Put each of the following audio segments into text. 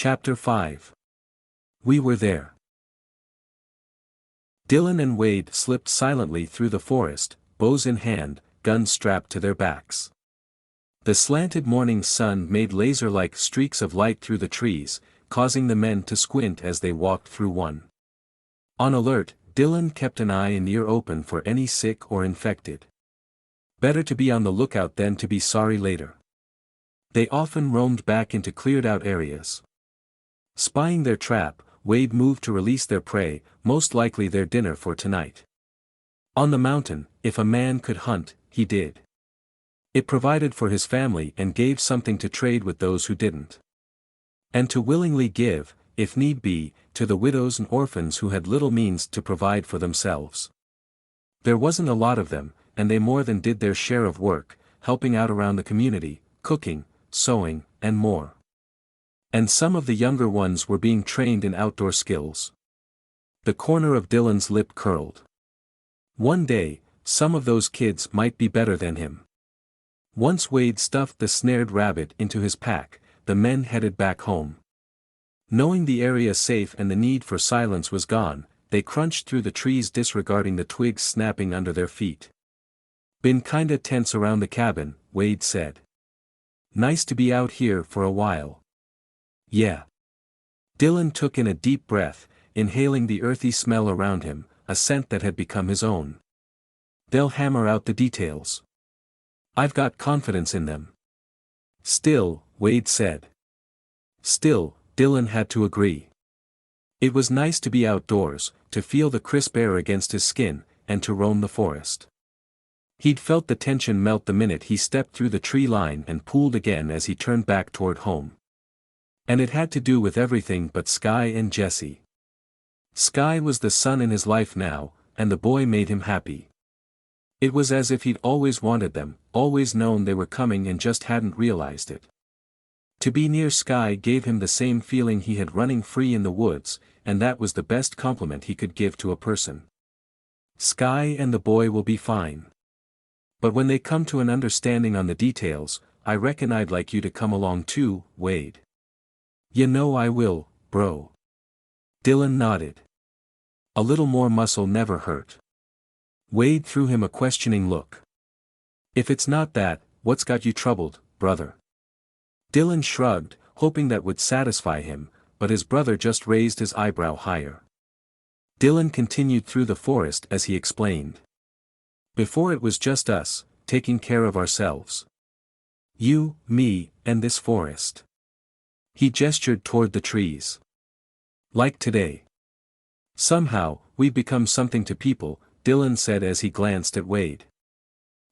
Chapter 5. We were there. Dylan and Wade slipped silently through the forest, bows in hand, guns strapped to their backs. The slanted morning sun made laser-like streaks of light through the trees, causing the men to squint as they walked through one. On alert, Dylan kept an eye and ear open for any sick or infected. Better to be on the lookout than to be sorry later. They often roamed back into cleared-out areas. Spying their trap, Wade moved to release their prey, most likely their dinner for tonight. On the mountain, if a man could hunt, he did. It provided for his family and gave something to trade with those who didn't. And to willingly give, if need be, to the widows and orphans who had little means to provide for themselves. There wasn't a lot of them, and they more than did their share of work, helping out around the community, cooking, sewing, and more. And some of the younger ones were being trained in outdoor skills. The corner of Dylan's lip curled. One day, some of those kids might be better than him. Once Wade stuffed the snared rabbit into his pack, the men headed back home. Knowing the area safe and the need for silence was gone, they crunched through the trees disregarding the twigs snapping under their feet. "Been kinda tense around the cabin," Wade said. "Nice to be out here for a while." "Yeah." Dylan took in a deep breath, inhaling the earthy smell around him, a scent that had become his own. "They'll hammer out the details. I've got confidence in them." "Still," Wade said. Still, Dylan had to agree. It was nice to be outdoors, to feel the crisp air against his skin, and to roam the forest. He'd felt the tension melt the minute he stepped through the tree line and pulled again as he turned back toward home. And it had to do with everything but Sky and Jesse. Sky was the sun in his life now, and the boy made him happy. It was as if he'd always wanted them, always known they were coming and just hadn't realized it. To be near Sky gave him the same feeling he had running free in the woods, and that was the best compliment he could give to a person. "Sky and the boy will be fine. But when they come to an understanding on the details, I reckon I'd like you to come along too, Wade." "You know I will, bro." Dylan nodded. A little more muscle never hurt. Wade threw him a questioning look. "If it's not that, what's got you troubled, brother?" Dylan shrugged, hoping that would satisfy him, but his brother just raised his eyebrow higher. Dylan continued through the forest as he explained. "Before it was just us, taking care of ourselves. You, me, and this forest." He gestured toward the trees. "Like today. Somehow, we've become something to people," Dylan said as he glanced at Wade.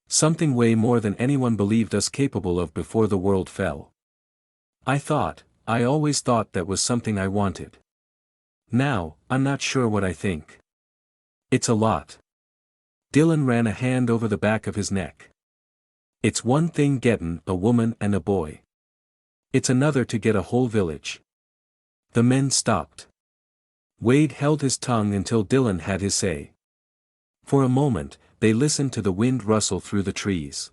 "Something way more than anyone believed us capable of before the world fell. I always thought that was something I wanted. Now, I'm not sure what I think. It's a lot." Dylan ran a hand over the back of his neck. "It's one thing gettin' a woman and a boy. It's another to get a whole village." The men stopped. Wade held his tongue until Dylan had his say. For a moment, they listened to the wind rustle through the trees.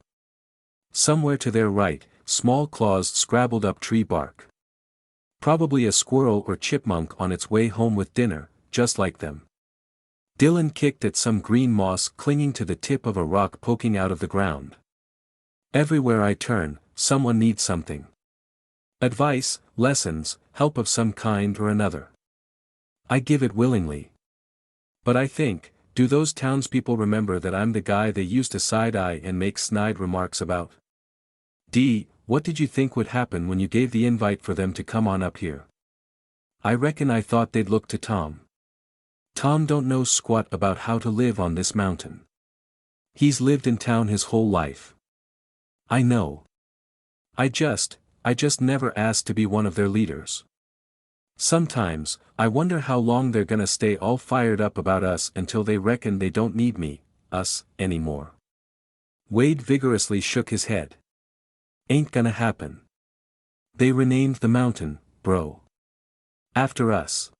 Somewhere to their right, small claws scrabbled up tree bark. Probably a squirrel or chipmunk on its way home with dinner, just like them. Dylan kicked at some green moss clinging to the tip of a rock poking out of the ground. "Everywhere I turn, someone needs something. Advice, lessons, help of some kind or another. I give it willingly. But I think, do those townspeople remember that I'm the guy they used to side-eye and make snide remarks about? What did you think would happen when you gave the invite for them to come on up here? I reckon I thought they'd look to Tom. Tom don't know squat about how to live on this mountain. He's lived in town his whole life. I know. I just never asked to be one of their leaders. Sometimes, I wonder how long they're gonna stay all fired up about us until they reckon they don't need us, anymore." Wade vigorously shook his head. "Ain't gonna happen. They renamed the mountain, bro. After us.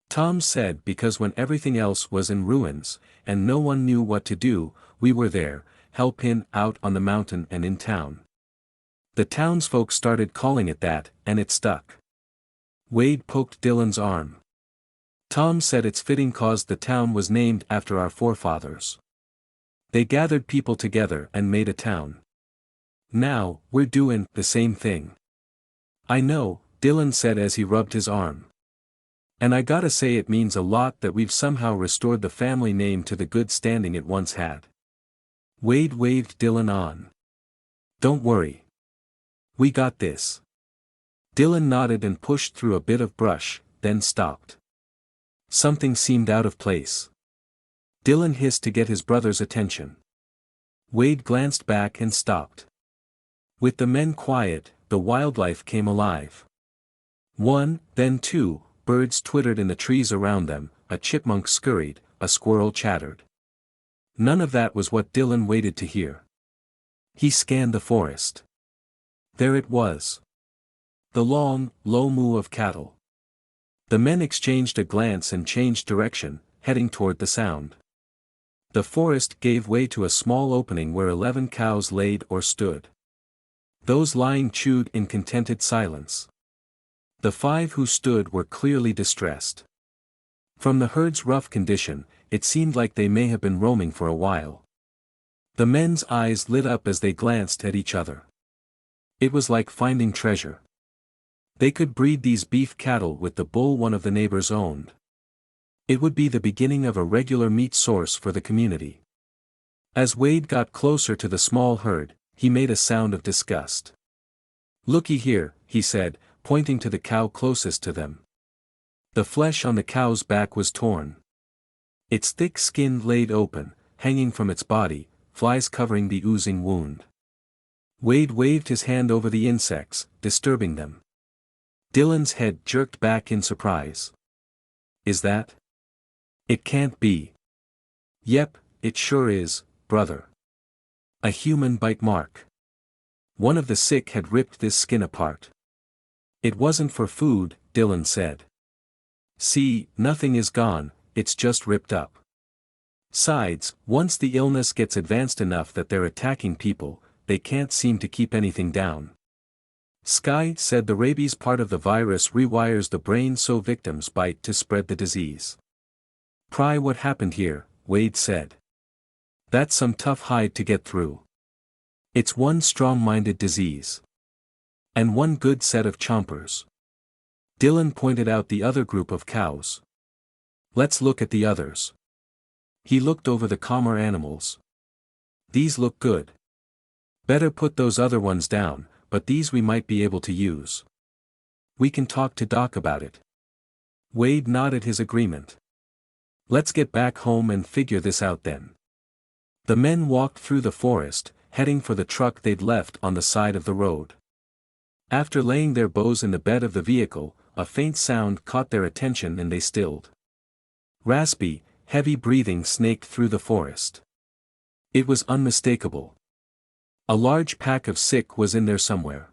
Tom said because when everything else was in ruins, and no one knew what to do, we were there, helping out on the mountain and in town. The townsfolk started calling it that, and it stuck. Wade poked Dylan's arm. Tom said it's fitting cause the town was named after our forefathers. They gathered people together and made a town. Now, we're doing the same thing. I know, Dylan said as he rubbed his arm. And I gotta say it means a lot that we've somehow restored the family name to the good standing it once had. Wade waved Dylan on. Don't worry. We got this. Dylan nodded and pushed through a bit of brush, then stopped. Something seemed out of place. Dylan hissed to get his brother's attention. Wade glanced back and stopped. With the men quiet, the wildlife came alive. One, then two, birds twittered in the trees around them, a chipmunk scurried, a squirrel chattered. None of that was what Dylan waited to hear. He scanned the forest. There it was. The long, low moo of cattle. The men exchanged a glance and changed direction, heading toward the sound. The forest gave way to a small opening where 11 cows laid or stood. Those lying chewed in contented silence. The 5 who stood were clearly distressed. From the herd's rough condition, it seemed like they may have been roaming for a while. The men's eyes lit up as they glanced at each other. It was like finding treasure. They could breed these beef cattle with the bull one of the neighbors owned. It would be the beginning of a regular meat source for the community. As Wade got closer to the small herd, he made a sound of disgust. "Looky here," he said, pointing to the cow closest to them. The flesh on the cow's back was torn. Its thick skin laid open, hanging from its body, flies covering the oozing wound. Wade waved his hand over the insects, disturbing them. Dylan's head jerked back in surprise. "Is that? It can't be." "Yep, it sure is, brother. A human bite mark. One of the sick had ripped this skin apart." "It wasn't for food," Dylan said. "See, nothing is gone, it's just ripped up. Sides, once the illness gets advanced enough that they're attacking people, they can't seem to keep anything down. Sky said the rabies part of the virus rewires the brain so victims bite to spread the disease. Pry what happened here," Wade said. "That's some tough hide to get through. It's one strong-minded disease. And one good set of chompers." Dylan pointed out the other group of cows. "Let's look at the others." He looked over the calmer animals. "These look good. Better put those other ones down, but these we might be able to use. We can talk to Doc about it." Wade nodded his agreement. "Let's get back home and figure this out then." The men walked through the forest, heading for the truck they'd left on the side of the road. After laying their bows in the bed of the vehicle, a faint sound caught their attention and they stilled. Raspy, heavy breathing snaked through the forest. It was unmistakable. A large pack of sick was in there somewhere.